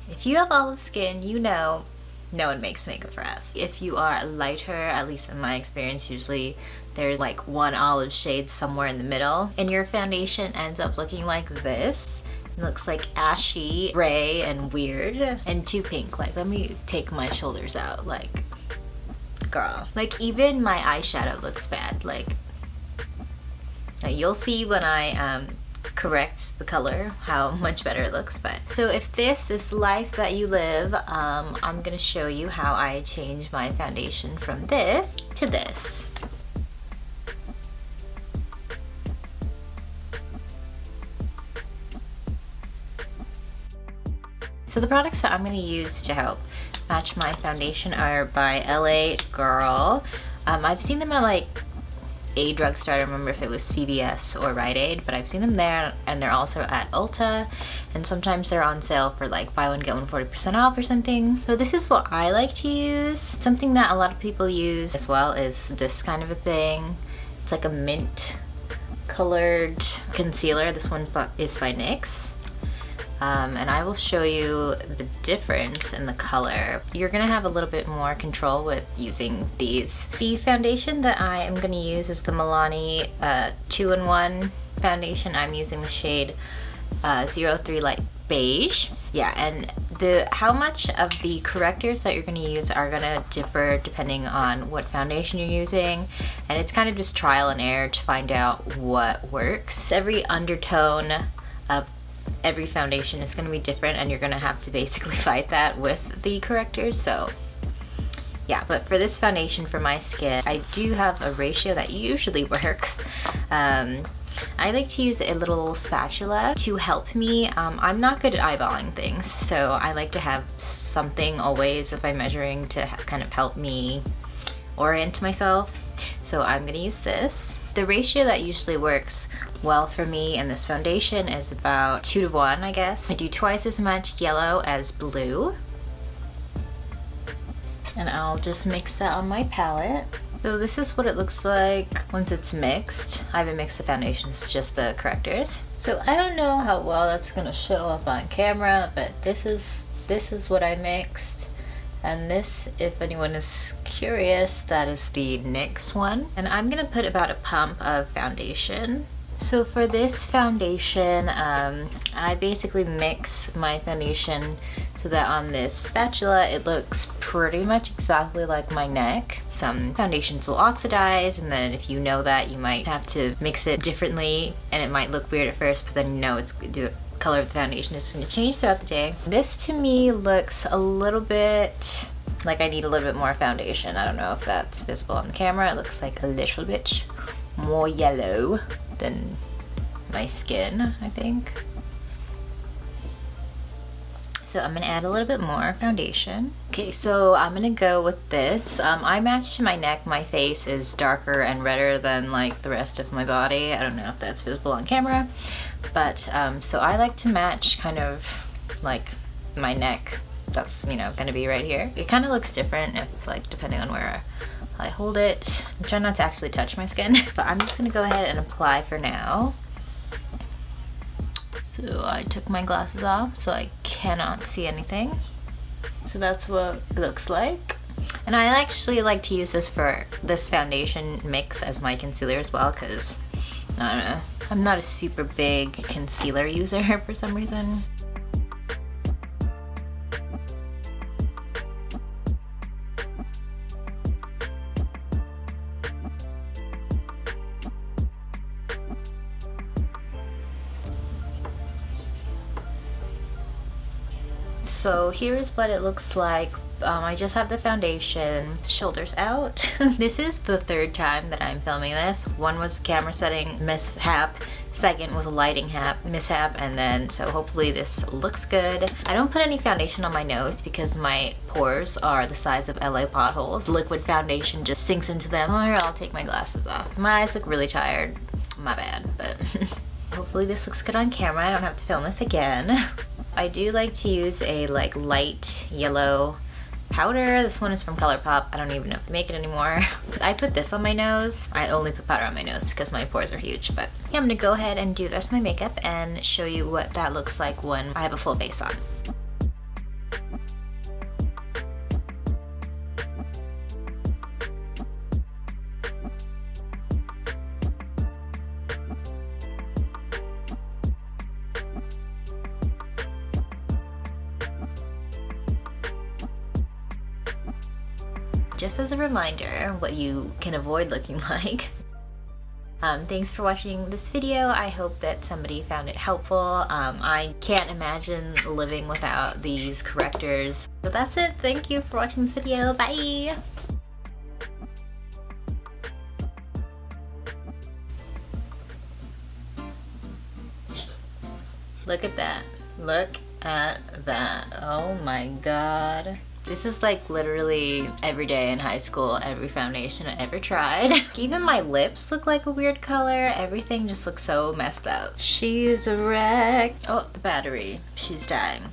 if you have olive skin, you know no one makes makeup for us. If you are lighter, at least in my experience, usually there's like one olive shade somewhere in the middle, and your foundation ends up looking like this. It looks like ashy, gray, and weird, and too pink. Like, let me take my shoulders out, like, girl. Like, even my eyeshadow looks bad. Like you'll see when I correct the color how much better it looks. But so if this is the life that you live, I'm gonna show you how I change my foundation from this to this. So the products that I'm gonna use to help match my foundation are by LA Girl. I've seen them at like a drugstore. I don't remember if it was CVS or Rite Aid, but I've seen them there, and they're also at Ulta, and sometimes they're on sale for like buy one get one 40% off or something. So this is what I like to use. Something that a lot of people use as well is this kind of a thing. It's like a mint colored concealer. This one is by NYX. And I will show you the difference in the color. You're gonna have a little bit more control with using these. The foundation that I am gonna use is the Milani 2-in-1 foundation. I'm using the shade 03 Light Beige. Yeah, and how much of the correctors that you're gonna use are gonna differ depending on what foundation you're using. And it's kind of just trial and error to find out what works. Every undertone of every foundation is going to be different, and you're going to have to basically fight that with the correctors. So yeah, but for this foundation for my skin, I do have a ratio that usually works. I like to use a little spatula to help me. I'm not good at eyeballing things, so I like to have something always if I'm measuring to kind of help me orient myself. So I'm going to use this. The ratio that usually works well for me in this foundation is about 2 to 1, I guess. I do twice as much yellow as blue. And I'll just mix that on my palette. So this is what it looks like once it's mixed. I haven't mixed the foundation, it's just the correctors. So I don't know how well that's gonna show up on camera, but this is what I mixed. And this, if anyone is curious, that is the NYX one. And I'm gonna put about a pump of foundation. So for this foundation, I basically mix my foundation so that on this spatula, it looks pretty much exactly like my neck. Some foundations will oxidize, and then if you know that, you might have to mix it differently, and it might look weird at first, but then you know the color of the foundation is going to change throughout the day. This to me looks a little bit like I need a little bit more foundation. I don't know if that's visible on the camera. It looks like a little bit more yellow than my skin, I think. So I'm gonna add a little bit more foundation. Okay, so I'm gonna go with this. I match to my neck. My face is darker and redder than like the rest of my body. I don't know if that's visible on camera, but so I like to match kind of like my neck. That's, you know, gonna be right here. It kind of looks different if like depending on where I hold it. I'm trying not to actually touch my skin, but I'm just gonna go ahead and apply for now. So I took my glasses off so I cannot see anything. So that's what it looks like. And I actually like to use this for this foundation mix as my concealer as well, because I don't know, I'm not a super big concealer user for some reason. So here's what it looks like. I just have the foundation, shoulders out. This is the third time that I'm filming this. One was camera setting mishap, second was a lighting mishap, and then so hopefully this looks good. I don't put any foundation on my nose because my pores are the size of LA potholes. Liquid foundation just sinks into them. Oh, here, I'll take my glasses off. My eyes look really tired. My bad, but hopefully this looks good on camera. I don't have to film this again. I do like to use a like light yellow powder. This one is from ColourPop. I don't even know if they make it anymore. I put this on my nose. I only put powder on my nose because my pores are huge, but yeah, I'm gonna go ahead and do the rest of my makeup and show you what that looks like when I have a full face on. just as a reminder what you can avoid looking like. Thanks for watching this video. I hope that somebody found it helpful. I can't imagine living without these correctors. So that's it. Thank you for watching this video. Bye! Look at that. Look at that. Oh my god. This is like literally every day in high school, every foundation I ever tried. Even my lips look like a weird color. Everything just looks so messed up. She's a wreck. Oh, the battery. She's dying.